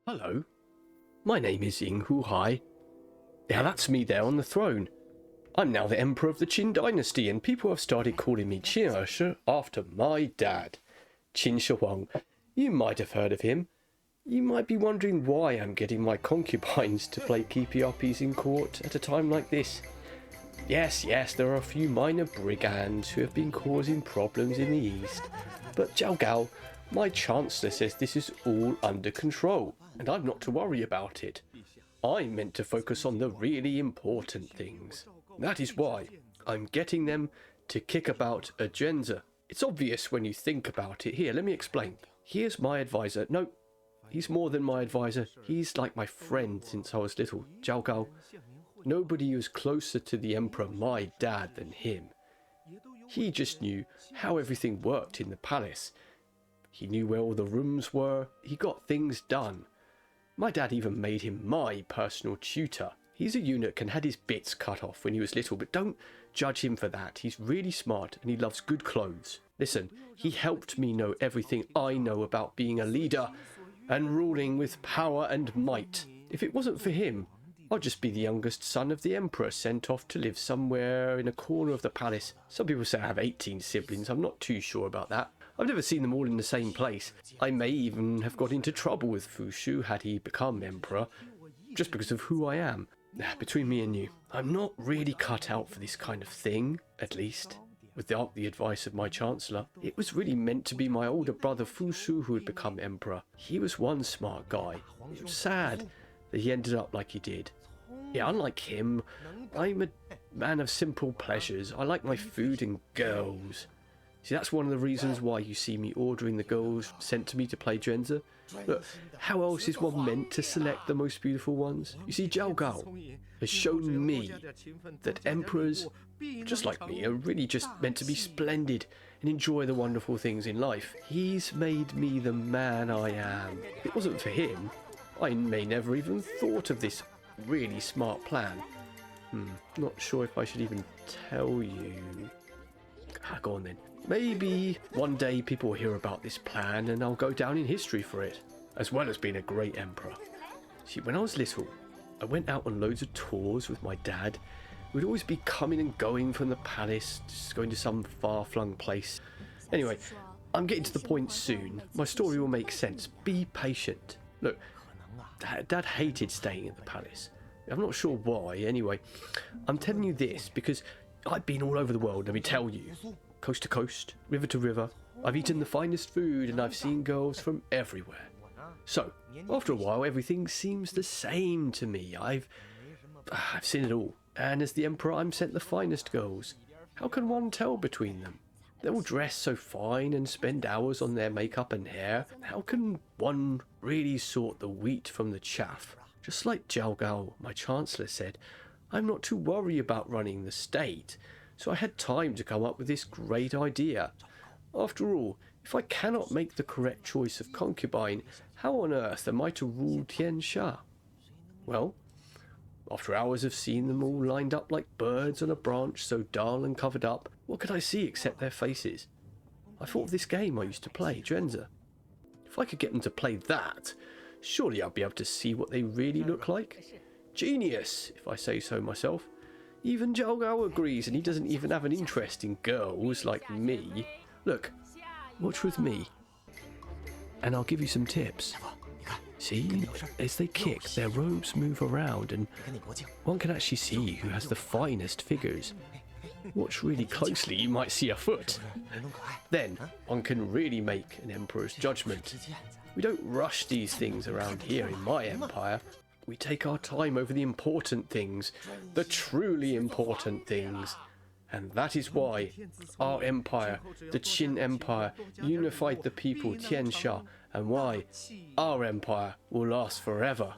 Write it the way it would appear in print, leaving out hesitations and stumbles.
Hello, my name is Ying Huhai. Yeah, that's me there on the throne. I'm now the emperor of the Qin dynasty, and people have started calling me Qin Er Shi after my dad, QinShi Huang. You might have heard of him. You might be wondering why I'm getting my concubines to play keepy-uppies in court at a time like this. Yes, there are a few minor brigands who have been causing problems in the east, but Jiao Gao, my chancellor, says this is all under control, and I'm not to worry about it. I'm meant to focus on the really important things. That is why I'm getting them to kick about agenda. It's obvious when you think about it. Here, let me explain. Here's my advisor. No, he's more than my advisor. He's like my friend since I was little, Jiao Gao. Nobody was closer to the emperor, my dad, than him. He just knew how everything worked in the palace. He knew where all the rooms were. He got things done. My dad even made him my personal tutor. He's a eunuch and had his bits cut off when he was little, but don't judge him for that. He's really smart and he loves good clothes. Listen, he helped me know everything I know about being a leader and ruling with power and might. If it wasn't for him, I'd just be the youngest son of the emperor, sent off to live somewhere in a corner of the palace. Some people say I have 18 siblings. I'm not too sure about that. I've never seen them all in the same place. I may even have got into trouble with Fushu had he become emperor, just because of who I am. Between me and you, I'm not really cut out for this kind of thing, at least. Without the advice of my chancellor, it was really meant to be my older brother Fushu who had become emperor. He was one smart guy. It was sad that he ended up like he did. Yeah, unlike him, I'm a man of simple pleasures. I like my food and girls. See, that's one of the reasons why you see me ordering the girls sent to me to play Zhenzi. Look, how else is one meant to select the most beautiful ones? You see, Jiao Gao has shown me that emperors, just like me, are really just meant to be splendid and enjoy the wonderful things in life. He's made me the man I am. If it wasn't for him, I may never even thought of this really smart plan. Not sure if I should even tell you. Go on then. Maybe one day people will hear about this plan and I'll go down in history for it, as well as being a great emperor. See, when I was little, I went out on loads of tours with my dad. We'd always be coming and going from the palace, just going to some far-flung place. Anyway, I'm getting to the point soon. My story will make sense. Be patient. Look, Dad hated staying at the palace. I'm not sure why. Anyway, I'm telling you this because I've been all over the world, let me tell you. Coast to coast, river to river. I've eaten the finest food and I've seen girls from everywhere. So, after a while, everything seems the same to me. I've seen it all. And as the emperor, I'm sent the finest girls. How can one tell between them? They're all dressed so fine and spend hours on their makeup and hair. How can one really sort the wheat from the chaff? Just like Jiao Gao, my chancellor, said, I'm not too worried about running the state, so I had time to come up with this great idea. After all, if I cannot make the correct choice of concubine, how on earth am I to rule Tiansha? Well, after hours of seeing them all lined up like birds on a branch so dull and covered up, what could I see except their faces? I thought of this game I used to play, Zhenzi. If I could get them to play that, surely I'd be able to see what they really look like. Genius, if I say so myself. Even Jiao Gao agrees, and he doesn't even have an interest in girls like me. Look, watch with me, and I'll give you some tips. See, as they kick, their robes move around, and one can actually see who has the finest figures. Watch really closely, you might see a foot. Then, one can really make an emperor's judgment. We don't rush these things around here in my empire. We take our time over the important things, the truly important things. And that is why our empire, the Qin Empire, unified the people Tiansha, and why our empire will last forever.